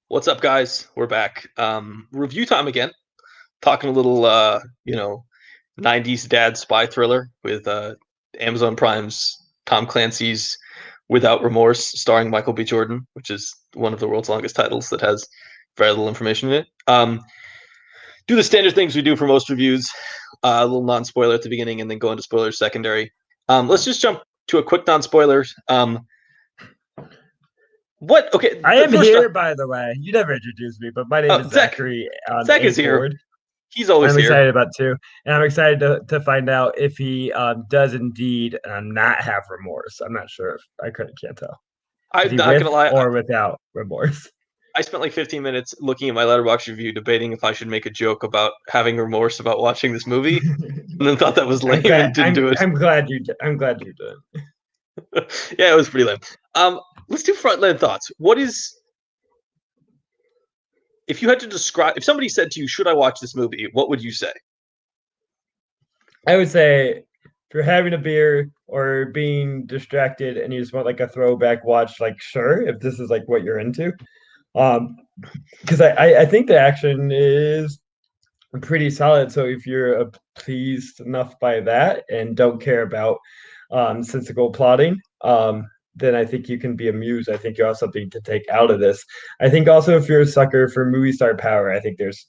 What's up, guys? We're back. Review time again. Talking a little, 90s dad spy thriller with Amazon Prime's Tom Clancy's Without Remorse, starring Michael B. Jordan, which is one of the world's longest titles that has very little information in it. Do the standard things we do for most reviews, a little non-spoiler at the beginning, and then go into spoilers secondary. Let's just jump to a quick non-spoiler. What? Okay, I the am first here, by the way. You never introduced me, but my name is Zach. Zachary on Zach A is here. Ford. He's always I'm here. excited about too, and I'm excited to find out if he does indeed not have remorse. I'm not sure if can't tell. Is I'm he not gonna with lie. or without remorse? I spent like 15 minutes looking at my Letterboxd review, debating if I should make a joke about having remorse about watching this movie, and then thought that was I'm lame glad. and didn't do it. I'm glad you. I'm glad you did. Yeah, it was pretty lame. Let's do frontline thoughts. What is, if you had to describe, if somebody said to you, "Should I watch this movie?" What would you say? I would say if you're having a beer or being distracted and you just want like a throwback watch, like sure, if this is like what you're into. Um, because I think the action is pretty solid. So if you're pleased enough by that and don't care about sensible plotting, then I think you can be amused. I think you have something to take out of this. I think also if you're a sucker for movie star power, I think there's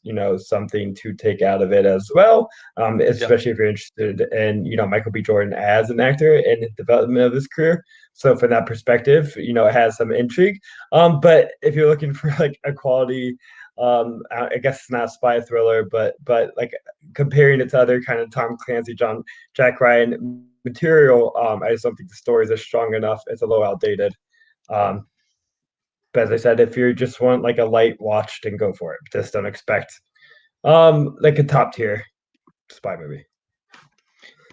something to take out of it as well. Yeah, Especially if you're interested in Michael B. Jordan as an actor and the development of his career. So from that perspective, it has some intrigue. But if you're looking for like a quality I guess it's not a spy thriller, but like comparing it to other kind of Tom Clancy, Jack Ryan material, I just don't think the stories are strong enough. It's a little outdated. Um, but as I said, if you just want like a light watch, then go for it. Just don't expect like a top tier spy movie.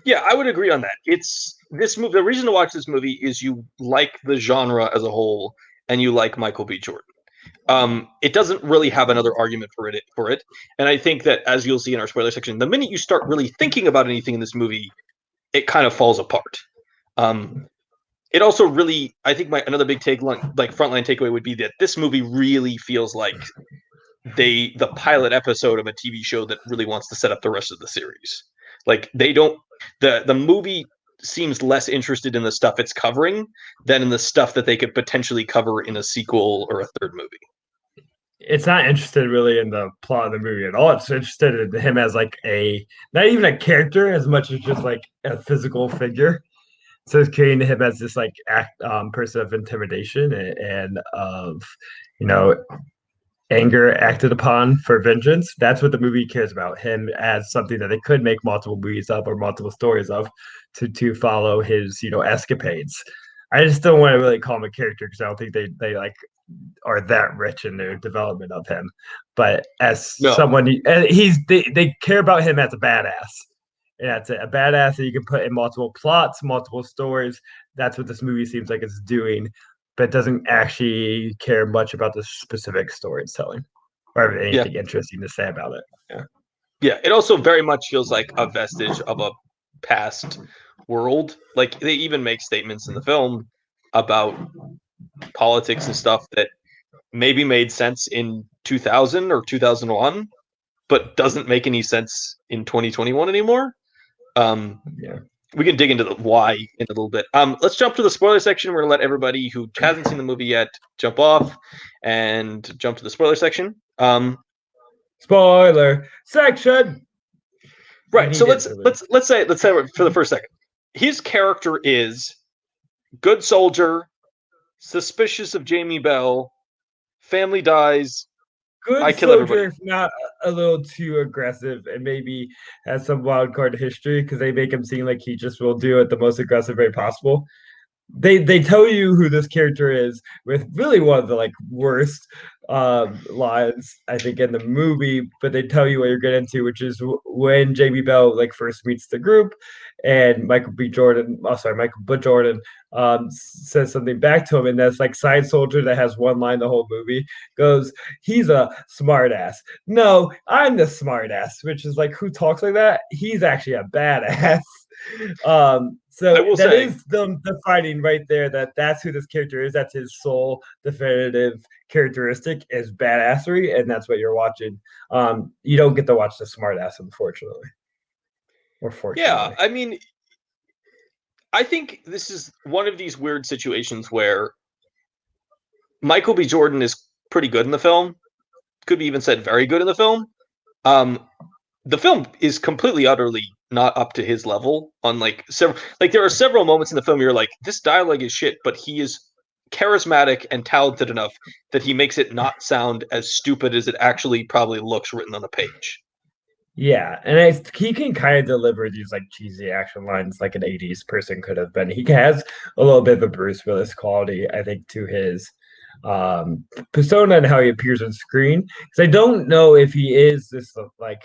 yeah, I would agree on that. It's this movie. The reason to watch this movie is you like the genre as a whole, and you like Michael B. Jordan. It doesn't really have another argument for it. And I think that, as you'll see in our spoiler section, the minute you start really thinking about anything in this movie, it kind of falls apart. Um, it also really, I think, another big frontline takeaway would be that this movie really feels like the pilot episode of a TV show that really wants to set up the rest of the series. Like they don't, the movie seems less interested in the stuff it's covering than in the stuff that they could potentially cover in a sequel or a third movie. It's not interested really in the plot of the movie at all. It's interested in him as like a not even a character as much as just like a physical figure. So it's creating him as this like person of intimidation and of you know anger acted upon for vengeance. That's what the movie cares about. Him as something that they could make multiple movies of or multiple stories of to follow his escapades. I just don't want to really call him a character because I don't think they like are that rich in their development of him. But as No, someone, they care about him as a badass. And that's it, a badass that you can put in multiple plots, multiple stories. That's what this movie seems like it's doing, but doesn't actually care much about the specific story it's telling or yeah, anything interesting to say about it. Yeah. yeah. It also very much feels like a vestige of a past world. Like they even make statements in the film about politics and stuff that maybe made sense in 2000 or 2001, but doesn't make any sense in 2021 anymore. Um, Yeah. we can dig into the why in a little bit. Let's jump to the spoiler section. We're gonna let everybody who hasn't seen the movie yet jump off and jump to the spoiler section. Spoiler section. We Right. So need let's interlude. let's let's say let's say for the first second, his character is good soldier, suspicious of Jamie Bell, family dies, I Good kill soldier, everybody. if not a little too aggressive, and maybe has some wild card history because they make him seem like he just will do it the most aggressive way possible. They tell you who this character is with really one of the like worst lines I think in the movie, but they tell you what you're getting into, which is when Jamie Bell like first meets the group, and Michael B. Jordan says something back to him, and that's like side soldier that has one line the whole movie goes, "He's a smartass." No, I'm the smartass, which is like who talks like that? He's actually a badass. I So will that say, is them defining right there that that's who this character is. That's his sole definitive characteristic is badassery, and that's what you're watching. You don't get to watch the smartass, unfortunately, or yeah, fortunately. I mean, I think this is one of these weird situations where Michael B. Jordan is pretty good in the film. Could be even said very good in the film. Um, the film is completely, utterly not up to his level. On like several, like there are several moments in the film where you're like, this dialogue is shit, but he is charismatic and talented enough that he makes it not sound as stupid as it actually probably looks written on the page. Yeah, and he can kind of deliver these like cheesy action lines like an '80s person could have been. He has a little bit of a Bruce Willis quality, I think, to his persona and how he appears on screen. Because I don't know if he is this like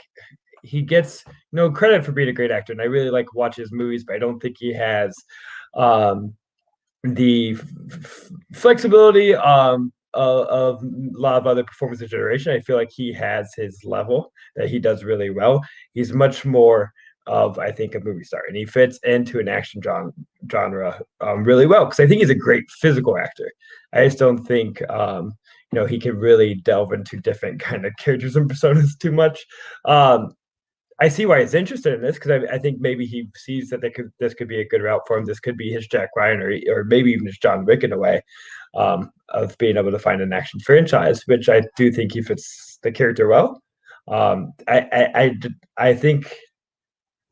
he gets credit for being a great actor, and I really like watch his movies, but I don't think he has um the flexibility of a lot of other performance generation. I feel like he has his level that he does really well. He's much more of I think a movie star, and he fits into an action genre really well because I think he's a great physical actor. I just don't think he can really delve into different kind of characters and personas too much. I see why he's interested in this because I think maybe he sees that this could be a good route for him. This could be his Jack Ryan or maybe even his John Wick in a way of being able to find an action franchise, which I do think he fits the character well. I think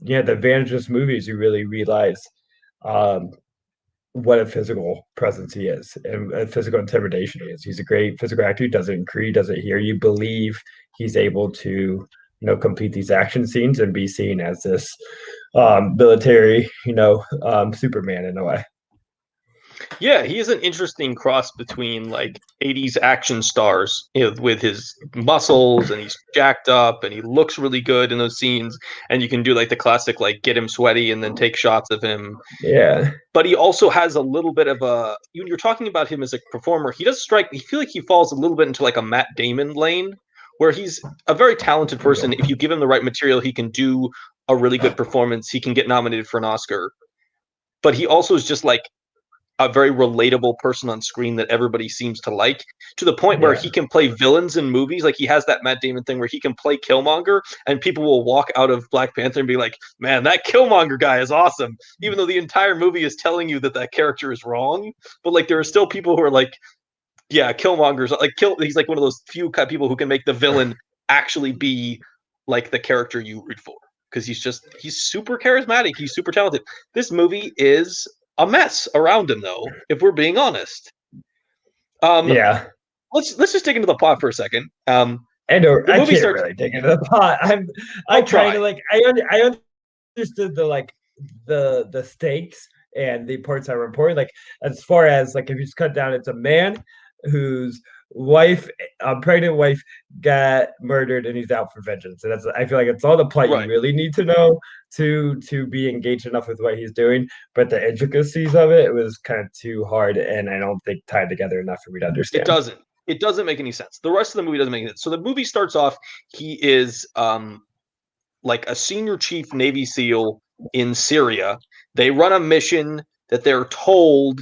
the advantage of this movie is you really realize um, what a physical presence he is and a physical intimidation he is. He's a great physical actor. He does it in Creed, does it here. You believe he's able to, complete these action scenes and be seen as this military, Superman in a way. Yeah, he is an interesting cross between like 80s action stars, with his muscles and he's jacked up and he looks really good in those scenes. And you can do like the classic, like get him sweaty and then take shots of him. Yeah. But he also has a little bit of a, when you're talking about him as a performer, he does strike, you feel like he falls a little bit into like a Matt Damon lane where he's a very talented person. If you give him the right material, he can do a really good performance. He can get nominated for an Oscar. But he also is just like a very relatable person on screen that everybody seems to like, to the point where Yeah. he can play villains in movies. Like he has that Matt Damon thing where he can play Killmonger and people will walk out of Black Panther and be like, man, that Killmonger guy is awesome. Even though the entire movie is telling you that that character is wrong. But like, there are still people who are like, yeah, Killmonger's like, he's like one of those few people who can make the villain actually be like the character you root for. Because he's super charismatic. He's super talented. This movie is a mess around him, though, if we're being honest. Um, Yeah. let's just dig into the plot for a second. The I movie can't starts. really dig into the pot. I I'll kind try. of like I understood the like the stakes and the parts that were important. Like as far as like if you just cut down, it's a man whose wife, a pregnant wife, got murdered and he's out for vengeance. And that's I feel like it's all the plot you Right. really need to know to be engaged enough with what he's doing. But the intricacies of it was kind of too hard and I don't think tied together enough for me to It understand. doesn't. It doesn't make any sense. The rest of the movie doesn't make any sense. So the movie starts off. He is like a senior chief Navy SEAL in Syria. They run a mission that they're told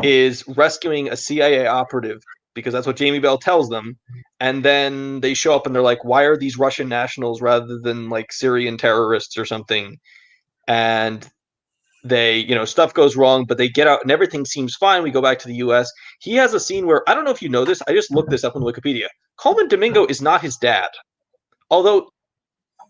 is rescuing a CIA operative because that's what Jamie Bell tells them. And then they show up and they're like, why are these Russian nationals rather than like Syrian terrorists or something? And they, stuff goes wrong, but they get out and everything seems fine. We go back to the US. He has a scene where, I don't know if you know this, I just looked this up on Wikipedia. Coleman Domingo is not his dad. Although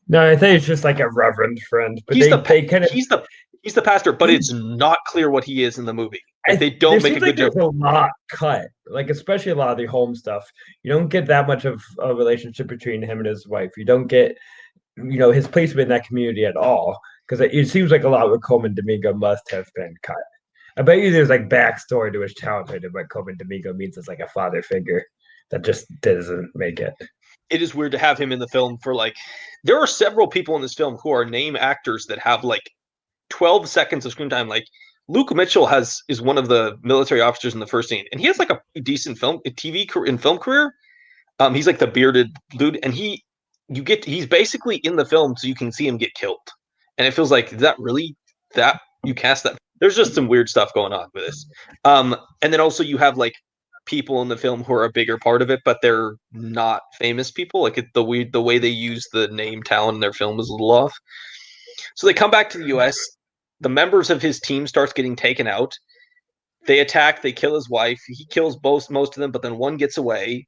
No, I think it's just like a reverend friend, but he's the they kind of he's the he's the pastor, but he it's not clear what he is in the movie. Like they there don't make a seems like good there's joke. a lot cut, like especially a lot of the home stuff. You don't get that much of a relationship between him and his wife. You don't get his placement in that community at all because it seems like a lot with Coleman Domingo must have been cut. I bet you there's like backstory to his childhood and what Coleman Domingo means as like a father figure that just doesn't make it. It is weird to have him in the film for like. There are several people in this film who are name actors that have like 12 seconds of screen time. Like Luke Mitchell is one of the military officers in the first scene, and he has like a decent TV and film career. He's like the bearded dude, and he's basically in the film so you can see him get killed, and it feels like is that really that you cast them. There's just some weird stuff going on with this. And then also you have like people in the film who are a bigger part of it, but they're not famous people. Like the way they use the name Talon in their film is a little off. So they come back to the U.S. The members of his team starts getting taken out. They attack. They kill his wife. He kills most of them, but then one gets away.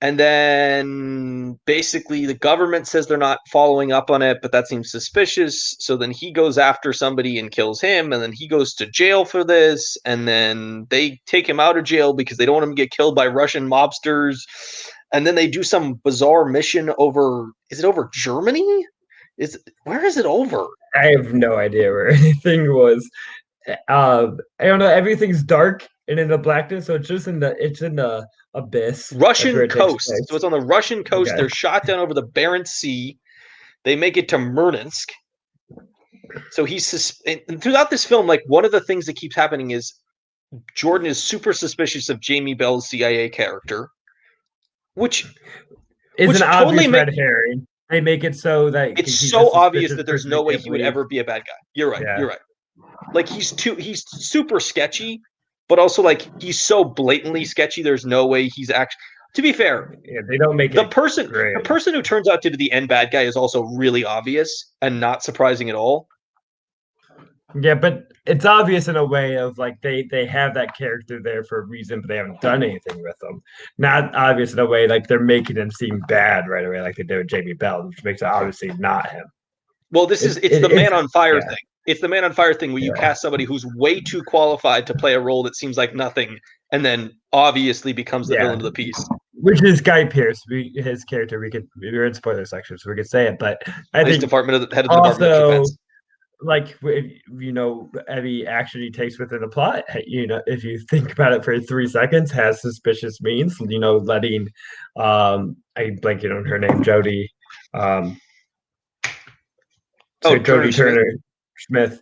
And then basically the government says they're not following up on it, but that seems suspicious. So then he goes after somebody and kills him, and then he goes to jail for this. And then they take him out of jail because they don't want him to get killed by Russian mobsters. And then they do some bizarre mission over. Is it over Germany? Where is it over? I have no idea where anything was. I don't know. Everything's dark and in the blackness, so it's in the abyss. Russian coast. So it's on the Russian coast. Okay. They're shot down over the Barents Sea. They make it to Murmansk. So and throughout this film, like one of the things that keeps happening is Jordan is super suspicious of Jamie Bell's CIA character, which is an obvious red herring. They make it so that it's so obvious that there's no way he would ever be a bad guy. You're right. Yeah. You're right. Like he's super sketchy, but also like he's so blatantly sketchy. There's no way he's actually. To be fair, they don't make the person who turns out to be the end bad guy is also really obvious and not surprising at all. Yeah, but it's obvious in a way of like they have that character there for a reason, but they haven't done anything with them. Not obvious in a way like they're making him seem bad right away, like they did with Jamie Bell, which makes it obviously not him. Well, it's the Man on Fire thing. It's the Man on Fire thing where you cast somebody who's way too qualified to play a role that seems like nothing, and then obviously becomes the villain of the piece. Which is Guy Pearce, his character. We're in spoiler section, so we could say it, but I think head of the Department of Defense. Like every action he takes within the plot, if you think about it for 3 seconds, has suspicious means. Letting I'm blanking on her name, Jodie. Jodie Turner Smith,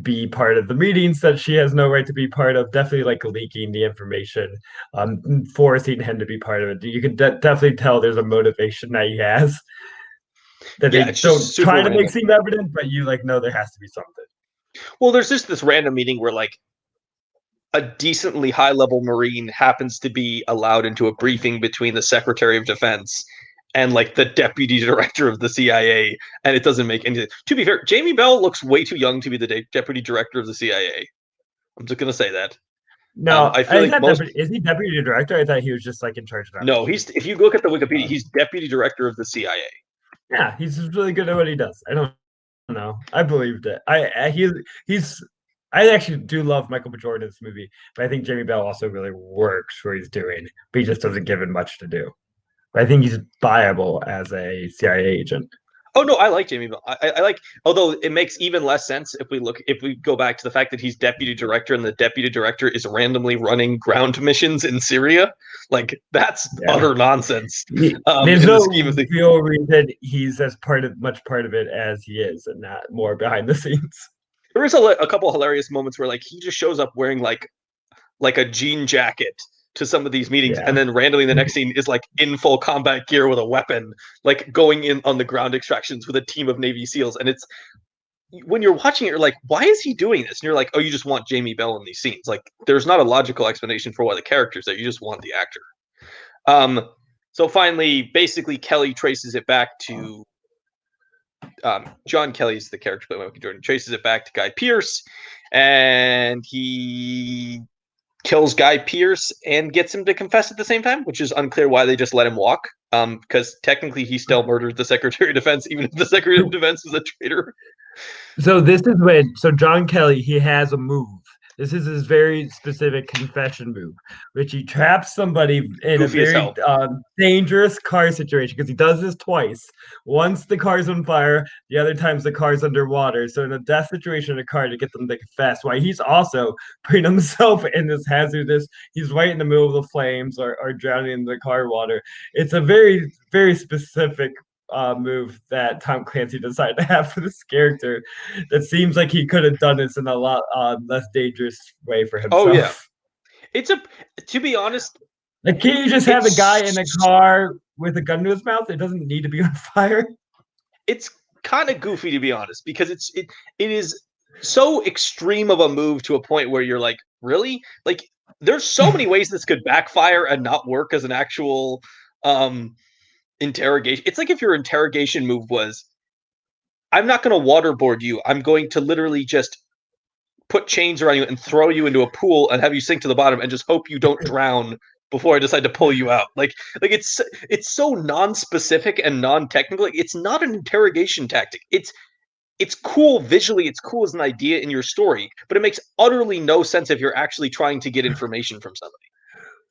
be part of the meetings that she has no right to be part of. Definitely like leaking the information, forcing him to be part of it. You can definitely tell there's a motivation that he has. That they don't try to make seem evident, but you know there has to be something. Well, there's just this random meeting where like a decently high-level Marine happens to be allowed into a briefing between the Secretary of Defense and like the Deputy Director of the CIA, and it doesn't make any sense. To be fair, Jamie Bell looks way too young to be the Deputy Director of the CIA. I'm just gonna say that. No, I feel is he Deputy Director? I thought he was just like in charge of that. No, if you look at the Wikipedia, he's Deputy Director of the CIA. Yeah, he's really good at what he does. I don't know. I believed it. I actually do love Michael B. Jordan in this movie, but I think Jamie Bell also really works what he's doing, but he just doesn't give him much to do. But I think he's viable as a CIA agent. Oh no, I like Jamie Bell. I like, although it makes even less sense if we go back to the fact that he's deputy director and the deputy director is randomly running ground missions in Syria. Like that's utter nonsense. There's no real reason he's as much part of it as he is, and not more behind the scenes. There is a couple of hilarious moments where like he just shows up wearing like a jean jacket to some of these meetings, and then randomly the next scene is like in full combat gear with a weapon, like going in on the ground extractions with a team of Navy SEALs. And it's when you're watching it, you're like, why is he doing this? And you're like, oh, you just want Jamie Bell in these scenes. Like there's not a logical explanation for why the character's there. You just want the actor. So finally, basically Kelly traces it back to John Kelly's the character played by Michael Jordan, traces it back to Guy Pearce, and he kills Guy Pearce and gets him to confess at the same time, which is unclear why they just let him walk. Because technically he still murdered the Secretary of Defense, even if the Secretary of Defense is a traitor. So this is John Kelly, he has a move. This is his very specific confession move, which he traps somebody in Goofy a very dangerous car situation, because he does this twice. Once the car's on fire, the other times the car's underwater. So in a death situation in a car to get them to confess, why he's also putting himself in this hazardous, he's right in the middle of the flames or drowning in the car water. It's a very, very specific move that Tom Clancy decided to have for this character. That seems like he could have done this in a lot less dangerous way for himself. Oh yeah, to be honest, like can you just have a guy in a car with a gun to his mouth? It doesn't need to be on fire. It's kind of goofy, to be honest, because it is so extreme of a move to a point where you're like, really? Like, there's so many ways this could backfire and not work as an actual interrogation. It's like if your interrogation move was, I'm not going to waterboard you. I'm going to literally just put chains around you and throw you into a pool and have you sink to the bottom and just hope you don't drown before I decide to pull you out. Like it's so non-specific and non-technical. Like, it's not an interrogation tactic. It's cool visually, it's cool as an idea in your story, but it makes utterly no sense if you're actually trying to get information from somebody.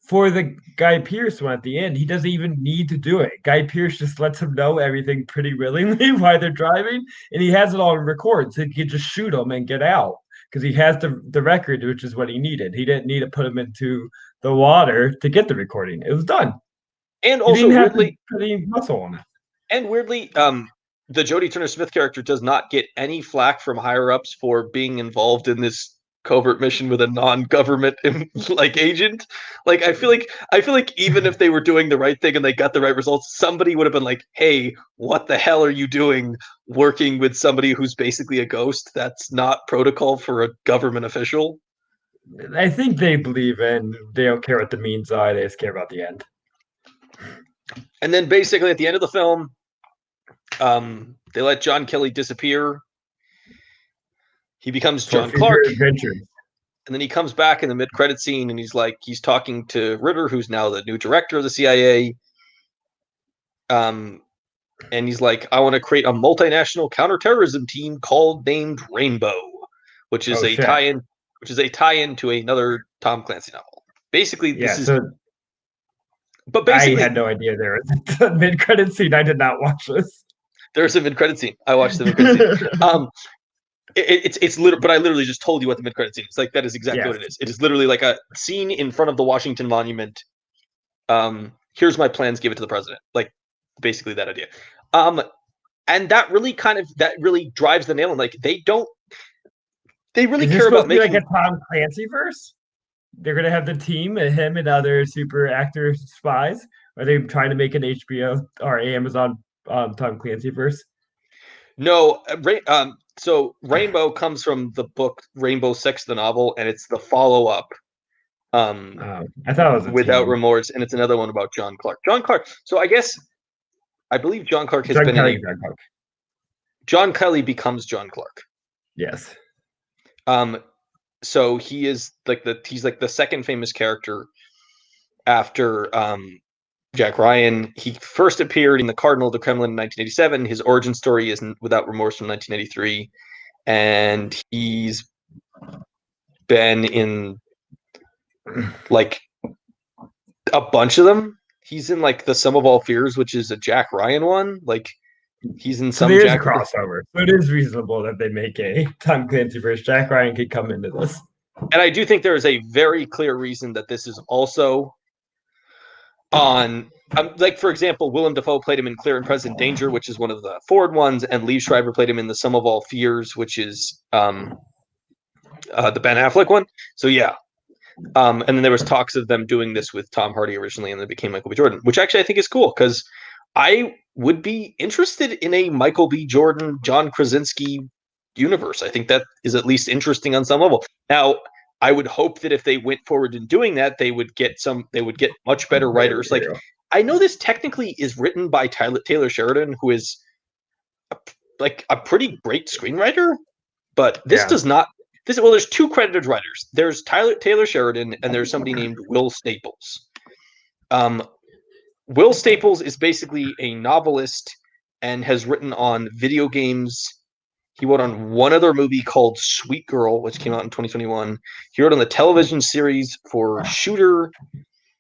For the Guy Pearce one at the end, he doesn't even need to do it. Guy Pearce just lets him know everything pretty willingly while they're driving, and he has it all record, so he can just shoot him and get out because he has the record, which is what he needed. He didn't need to put him into the water to get the recording. It was done. And He also didn't have to weirdly, put any muscle on it. the Jodie Turner-Smith character does not get any flack from higher ups for being involved in this covert mission with a non-government like agent. Like, I feel like even if they were doing the right thing and they got the right results, somebody would have been like, "Hey, what the hell are you doing working with somebody who's basically a ghost? That's not protocol for a government official." I think they believe in they don't care what the means are, they just care about the end. And then basically at the end of the film, they let John Kelly disappear. He becomes For John Clark, future adventures. and then he comes back in the mid-credit scene, and he's talking to Ritter, who's now the new director of the CIA. Um, and he's like, "I want to create a multinational counterterrorism team named Rainbow, which is Oh a shit. tie-in, to another Tom Clancy novel. Basically, Yeah, so but I basically, had no idea there was a mid-credit scene. I did not watch this. there's a mid-credit scene. I watched the mid-credit scene. It's literally, but I literally just told you what the mid-credit scene is. Like, that is exactly Yes. what it is. It is literally like a scene in front of the Washington Monument. Here's my plans, give it to the president. Like, basically that idea. Um, and that really drives the nail in. Like, they really Is this care supposed about to be like a making. Tom Clancy verse? They're gonna have the team, him and other super actor spies. Are they trying to make an HBO or Amazon Tom Clancy verse? No, so Rainbow comes from the book Rainbow Six, the novel, and it's the follow-up, I thought it was a Without team. Remorse, and it's another one about John Clark. John Clark. So I believe John Clark has John been in Kelly, a. John Kelly becomes John Clark. yes. Um, so he's like the second famous character after Jack Ryan. He first appeared in The Cardinal of the Kremlin in 1987. His origin story is Without Remorse from 1983, and he's been in like a bunch of them. He's in like The Sum of All Fears, which is a Jack Ryan one. Like, he's in So some there is a Jack. crossover. So it is reasonable that they make a Tom Clancy verse. Jack Ryan could come into this. And I do think there is a very clear reason that this is also on. Like, for example, Willem Dafoe played him in Clear and Present Danger, which is one of the Ford ones, and Lee Schreiber played him in The Sum of All Fears, which is the Ben Affleck one. So yeah. And then there was talks of them doing this with Tom Hardy originally, and then it became Michael B. Jordan, which actually I think is cool because I would be interested in a Michael B. Jordan, John Krasinski universe. I think that is at least interesting on some level. Now, I would hope that if they went forward in doing that, they would get much better Great writers. Like, material. I know this technically is written by Taylor Sheridan, who is like a pretty great screenwriter, but this Yeah. does not. Well, there's two credited writers. There's Taylor Sheridan, and there's somebody named Will Staples. Um, Will Staples is basically a novelist and has written on video games. He wrote on one other movie called Sweet Girl, which came out in 2021. He wrote on the television series for Shooter.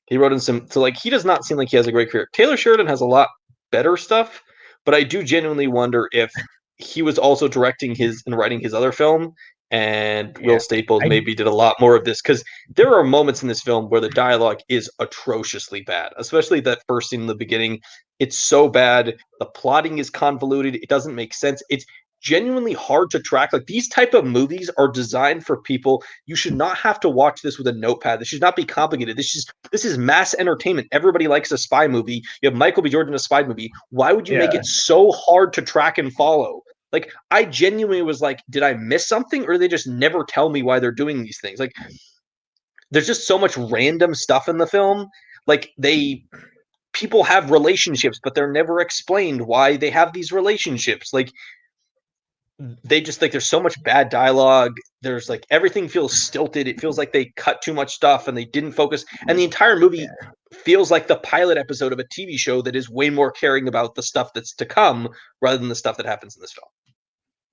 He wrote in some. So, like, he does not seem like he has a great career. Taylor Sheridan has a lot better stuff, but I do genuinely wonder if he was also directing his and writing his other film, and Will Yeah. Staples I maybe did a lot more of this, because there are moments in this film where the dialogue is atrociously bad, especially that first scene in the beginning. It's so bad. The plotting is convoluted. It doesn't make sense. It's genuinely hard to track. Like, these type of movies are designed for people. You should not have to watch this with a notepad. This should not be complicated. This is mass entertainment. Everybody likes a spy movie. You have Michael B. Jordan in a spy movie. Why would you make yeah. it so hard to track and follow? Like, I genuinely was like, did I miss something, or do they just never tell me why they're doing these things? Like, there's just so much random stuff in the film. Like, people have relationships, but they're never explained why they have these relationships. Like, they just like there's so much bad dialogue. There's like everything feels stilted. It feels like they cut too much stuff and they didn't focus. And the entire movie feels like the pilot episode of a TV show that is way more caring about the stuff that's to come rather than the stuff that happens in this film.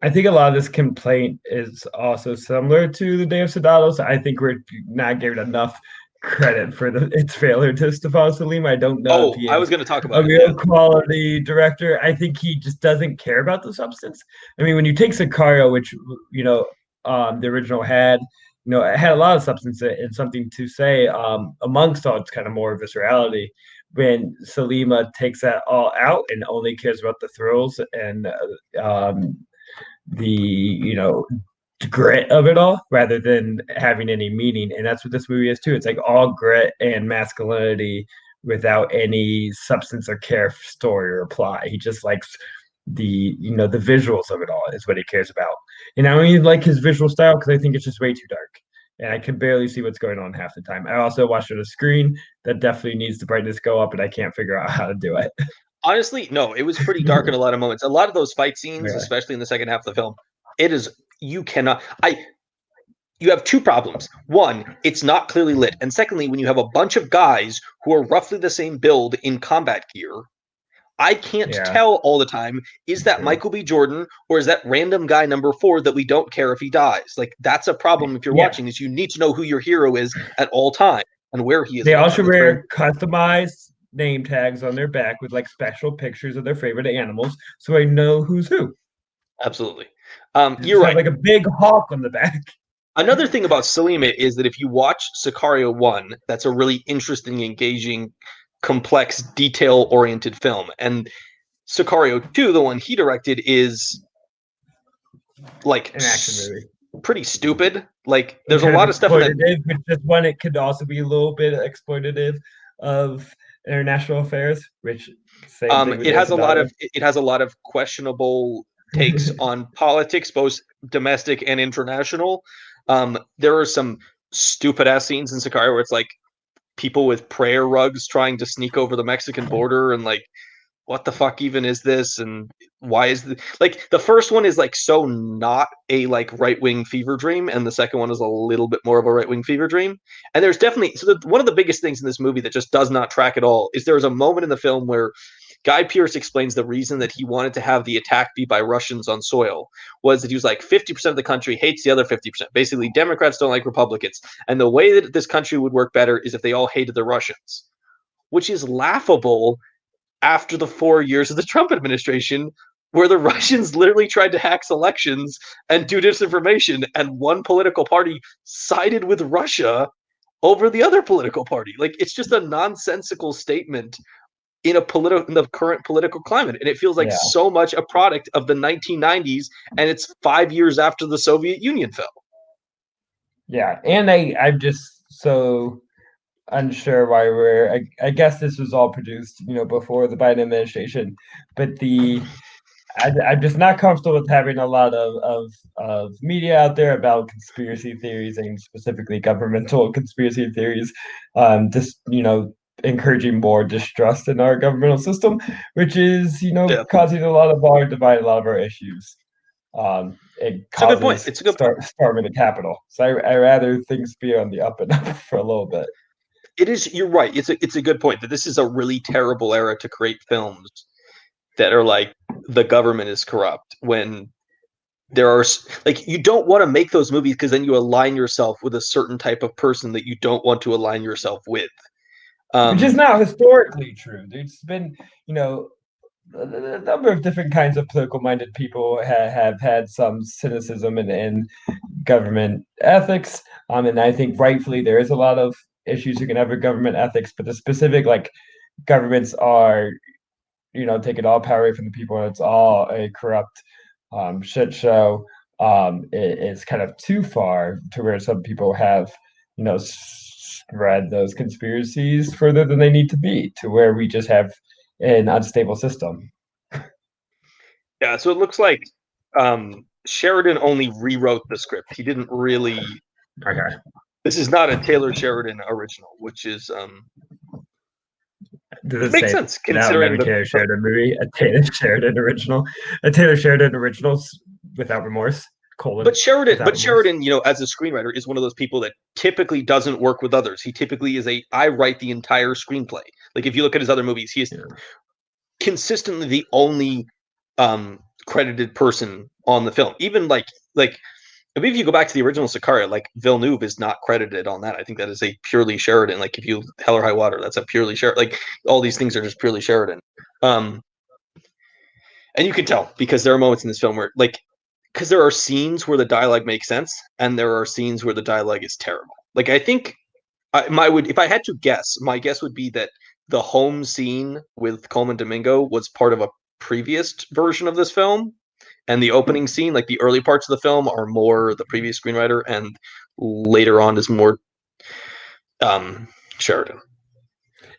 I think a lot of this complaint is also similar to the Day of Soldados. I think we're not giving enough credit for its failure to Stefano Salim. I don't know if Oh, he I was is going to talk a about it. Yeah. real quality director. I think he just doesn't care about the substance. I mean, when you take Sicario, which the original had, it had a lot of substance and something to say amongst all its kind of more viscerality. When Salima takes that all out and only cares about the thrills and the grit of it all rather than having any meaning, and that's what this movie is too. It's like all grit and masculinity without any substance or care story or plot. He just likes the visuals of it all is what he cares about. And I don't even like his visual style because I think it's just way too dark and I can barely see what's going on half the time. I also watched it on a screen that definitely needs the brightness go up, and I can't figure out how to do it. Honestly, no, it was pretty dark in a lot of moments. A lot of those fight scenes, Yeah. especially in the second half of the film, it is you cannot. You have two problems. One, it's not clearly lit, and secondly, when you have a bunch of guys who are roughly the same build in combat gear, I can't Yeah, tell all the time, is that true. Michael B. Jordan or is that random guy number 4 that we don't care if he dies? Like, that's a problem if you're Yeah. watching, is you need to know who your hero is at all time and where he is They at all time. also That's very wear important. customized name tags on their back with like special pictures of their favorite animals, so I know who's who. Absolutely. They You're just have right. like a big hawk on the back. Another thing about Salima is that if you watch Sicario 1, that's a really interesting, engaging, complex, detail oriented film. And Sicario 2, the one he directed, is like An action movie. pretty stupid. Like, And there's a kind of lot of stuff in that. exploitative, but just one it could also be a little bit exploitative of international affairs, which same thing with It has a lot Deodato. of questionable takes on politics, both domestic and international. There are some stupid ass scenes in Sicario where it's like people with prayer rugs trying to sneak over the Mexican border, and like, what the fuck even is this, and why is like the first one is like so not a like right-wing fever dream, and the second one is a little bit more of a right-wing fever dream. And there's definitely one of the biggest things in this movie that just does not track at all is there's a moment in the film where Guy Pearce explains the reason that he wanted to have the attack be by Russians on soil was that he was like 50% of the country hates the other 50%. Basically, Democrats don't like Republicans. And the way that this country would work better is if they all hated the Russians, which is laughable after the 4 years of the Trump administration, where the Russians literally tried to hack elections and do disinformation, and one political party sided with Russia over the other political party. Like, it's just a nonsensical statement in the current political climate, and it feels like Yeah, so much a product of the 1990s, and it's 5 years after the Soviet Union fell. yeah, and I'm just so unsure why I guess this was all produced, before the Biden administration, but I'm just not comfortable with having a lot of media out there about conspiracy theories and specifically governmental conspiracy theories, just encouraging more distrust in our governmental system, which is Yeah, causing a lot of our divide, a lot of our issues. It it's a good point. causes It's a good point. storming the Capitol. So I rather things be on the up and up for a little bit. It is. You're right. It's a good point that this is a really terrible era to create films that are like the government is corrupt when there are like you don't want to make those movies because then you align yourself with a certain type of person that you don't want to align yourself with. Which is Um, not historically true. There's been, you know, a number of different kinds of political minded people have had some cynicism in government ethics. And I think rightfully there is a lot of issues you can have with government ethics, but the specific like governments are, taking all power away from the people and it's all a corrupt shit show. It's kind of too far to where some people have, spread those conspiracies further than they need to be to where we just have an unstable system. yeah, so it looks like Sheridan only rewrote the script. He didn't really. Okay. This is not a Taylor Sheridan original, which is Does which it makes say sense that on considering every Taylor Sheridan movie? A Taylor Sheridan original, a Taylor Sheridan originals without remorse. Colon without But remorse. Sheridan, as a screenwriter, is one of those people that typically doesn't work with others. He typically is I write the entire screenplay. Like if you look at his other movies, he is Yeah. consistently the only credited person on the film. Even like I mean, if you go back to the original Sicario, like Villeneuve is not credited on that. I think that is a purely Sheridan. Like if you Hell or High Water, that's a purely Sheridan. Like all these things are just purely Sheridan. Um, and you can tell because there are moments in this film where because there are scenes where the dialogue makes sense and there are scenes where the dialogue is terrible. Like I think if I had to guess, my guess would be that the home scene with Coleman Domingo was part of a previous version of this film, and the opening scene, like the early parts of the film, are more the previous screenwriter, and later on is more um, Sheridan.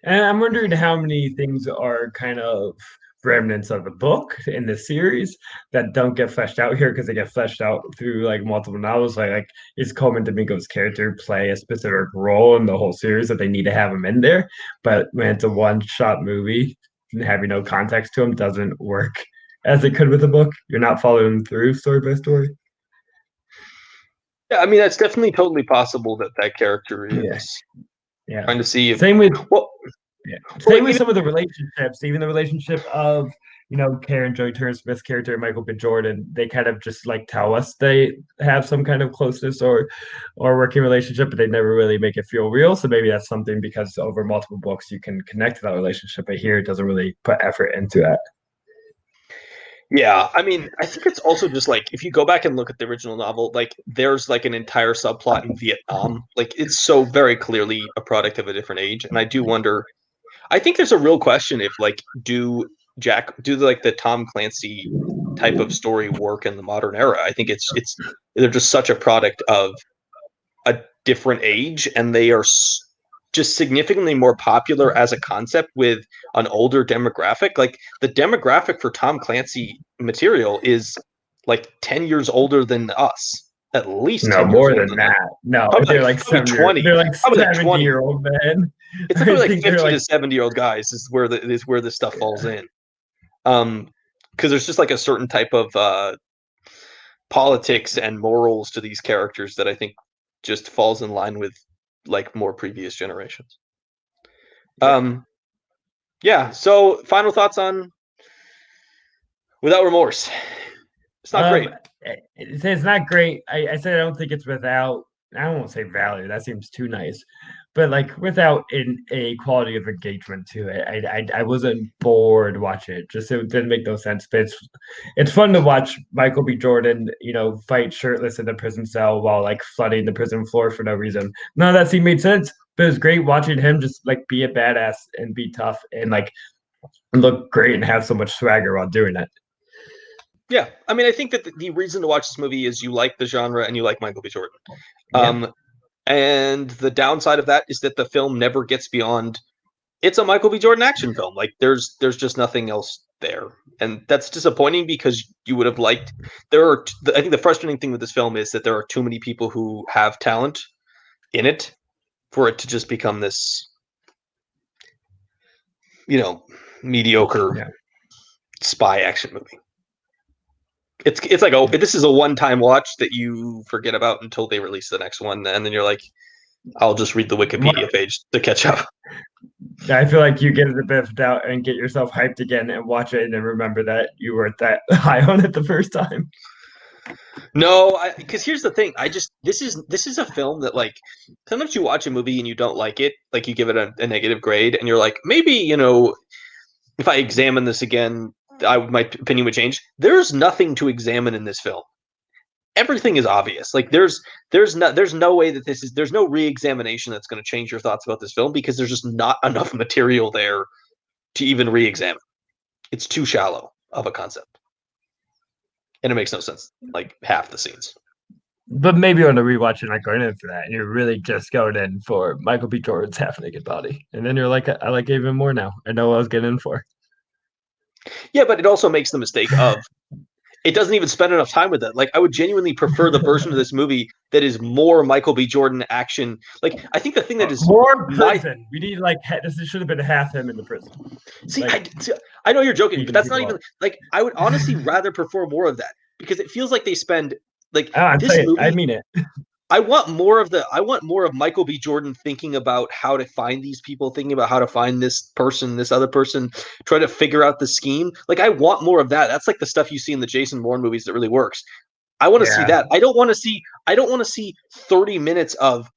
And I'm wondering how many things are kind of remnants of the book in the series that don't get fleshed out here because they get fleshed out through like multiple novels. Like is Coleman Domingo's character play a specific role in the whole series that they need to have him in there? But when it's a one-shot movie, having no context to him doesn't work as it could with the book. You're not following through story by story. Yeah, I mean that's definitely totally possible that that character Yeah, is yeah. trying to see if Same with well, Yeah. well, Same like with even some of the relationships, even the relationship of, Karen Joy Turner Smith's character and Michael B. Jordan, they kind of just like tell us they have some kind of closeness or working relationship, but they never really make it feel real. So maybe that's something because over multiple books you can connect to that relationship, but here it doesn't really put effort into that. yeah, I mean, I think it's also just like if you go back and look at the original novel, like there's like an entire subplot in Vietnam. Like it's so very clearly a product of a different age, and I do wonder. I think there's a real question if do like the Tom Clancy type of story work in the modern era? I think it's they're just such a product of a different age, and they are just significantly more popular as a concept with an older demographic. Like the demographic for Tom Clancy material is like 10 years older than us, at least No, 10 years more older than than that. No, probably they're like like probably 70 20, they're like probably like 70 20. year old men. It's I probably like think they're 50 like to 70-year-old guys is where this stuff falls in. Because there's just like a certain type of politics and morals to these characters that I think just falls in line with like more previous generations. yeah. Um, yeah. So, final thoughts on Without Remorse. It's not Um, great. it's not great. I said I don't think it's without. I won't say value. That seems too nice, but like without a quality of engagement to it. I wasn't bored watching it. Just it didn't make no sense. But it's fun to watch Michael B. Jordan, fight shirtless in the prison cell while like flooding the prison floor for no reason. None of that scene made sense. But it was great watching him just like be a badass and be tough and like look great and have so much swagger while doing it. Yeah, I mean, I think that the reason to watch this movie is you like the genre and you like Michael B. Jordan. Yeah. Um, and the downside of that is that the film never gets beyond. It's a Michael B. Jordan action film. Like there's just nothing else there, and that's disappointing because you would have liked. I think the frustrating thing with this film is that there are too many people who have talent in it for it to just become this, you know, mediocre Yeah. spy action movie. It's like this is a one time watch that you forget about until they release the next one, and then you're like, I'll just read the Wikipedia page to catch up. I feel like you get a bit of doubt and get yourself hyped again and watch it and then remember that you weren't that high on it the first time. No, because here's the thing. This is a film that like sometimes you watch a movie and you don't like it, like you give it a negative grade, and you're like, maybe if I examine this again, my opinion would change. There's nothing to examine in this film. Everything is obvious. Like there's no way that there's no re-examination that's going to change your thoughts about this film because there's just not enough material there to even re-examine. It's too shallow of a concept, and it makes no sense. Like half the scenes. But maybe on a rewatch, you're not going in for that. And you're really just going in for Michael B. Jordan's half naked body. And then you're like, I like it even more now. I know what I was getting in for. Yeah, but it also makes the mistake of it doesn't even spend enough time with that. Like, I would genuinely prefer the version of this movie that is more Michael B. Jordan action. Like, I think the thing that is More prison. We need like this should have been half him in the prison. see, Like I know you're joking, but beating that's not people even up. like I would honestly rather prefer more of that because it feels like they spend like Oh, I'm this saying, I movie. mean it. I want more of Michael B. Jordan thinking about how to find these people, thinking about how to find this person, this other person, try to figure out the scheme. Like, I want more of that. That's like the stuff you see in the Jason Bourne movies that really works. I want to see Yeah. that. I don't want to see 30 minutes of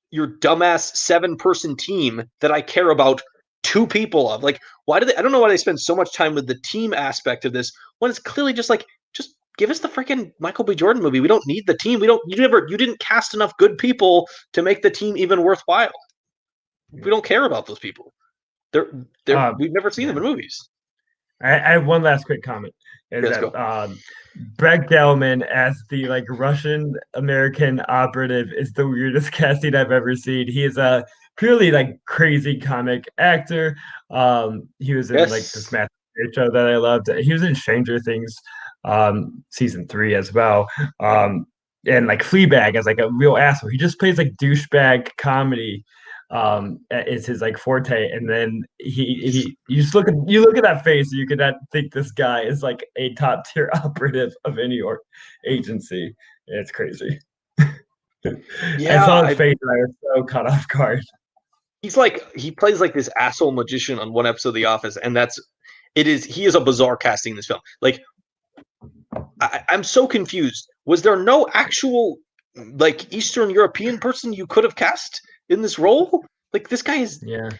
your dumbass 7-person team that I care about 2 people of. Like, why do they I don't know why they spend so much time with the team aspect of this when it's clearly just like, just give us the freaking Michael B. Jordan movie. We don't need the team. You didn't cast enough good people to make the team even worthwhile. We don't care about those people. We've never seen Yeah. them in movies. I have one last quick comment. Is Yeah, let's that go. Brett Gelman as the like Russian American operative is the weirdest casting I've ever seen. He is a purely like crazy comic actor. He was in like this Yes. math show that I loved. He was in Stranger Things season 3 as well. And like Fleabag as like a real asshole. He just plays like douchebag comedy is his like forte, and then he you just look at that face and you could not think this guy is like a top tier operative of any agency. It's crazy. I Yeah, saw his face and I was so caught off guard. he plays like this asshole magician on one episode of The Office, and he is a bizarre casting in this film. Like, I'm so confused. Was there no actual like Eastern European person you could have cast in this role? Like, this guy is, Yeah. and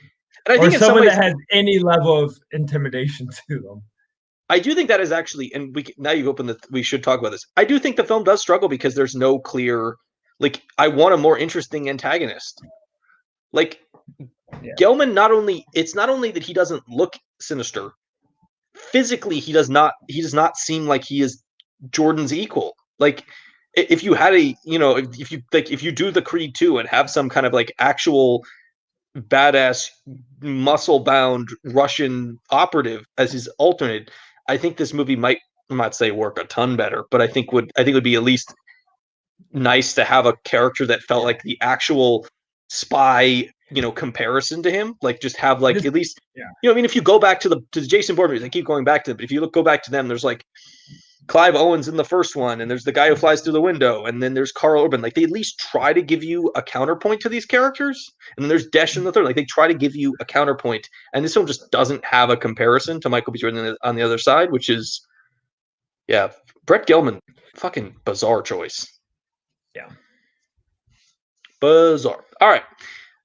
I Or think in some someone ways, that has any level of intimidation to them. I do think that is actually, and now you've opened we should talk about this. I do think the film does struggle because there's no clear, like, I want a more interesting antagonist. Like, Yeah. Gelman, it's not only that he doesn't look sinister, physically he does not seem like he is Jordan's equal. Like, if you had if you do the Creed 2 and have some kind of like actual badass muscle bound Russian operative as his alternate, I think this movie might, I'm not say work a ton better, but I think would be at least nice to have a character that felt like the actual spy, comparison to him. Like, just have like This, at least, yeah. I mean, if you go back to the Jason Bourne movies, I keep going back to them, but if you go back to them, there's like Clive Owens in the first one, and there's the guy who flies through the window, and then there's Carl Urban. Like, they at least try to give you a counterpoint to these characters, and then there's Desch in the third. Like, they try to give you a counterpoint, and this one just doesn't have a comparison to Michael B. Jordan on the other side, which is, yeah, Brett Gelman, fucking bizarre choice. Yeah. Bizarre. All right.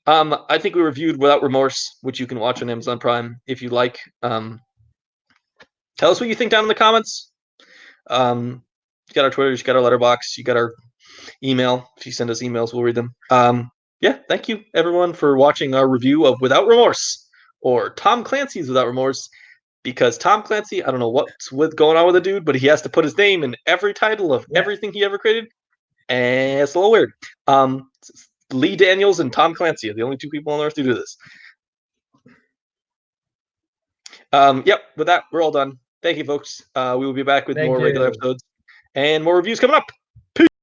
I think we reviewed Without Remorse, which you can watch on Amazon Prime if you like. Tell us what you think down in the comments. You got our Twitter, you got our letterbox, you got our email. If you send us emails, we'll read them. Yeah, thank you everyone for watching our review of Without Remorse, or Tom Clancy's Without Remorse, because Tom Clancy, I don't know what's going on with the dude, but he has to put his name in every title of everything he ever created, and it's a little weird. Lee Daniels and Tom Clancy are the only 2 people on earth to do this. Yep, with that, we're all done. Thank you, folks. We will be back with Thank more regular you. episodes and more reviews coming up.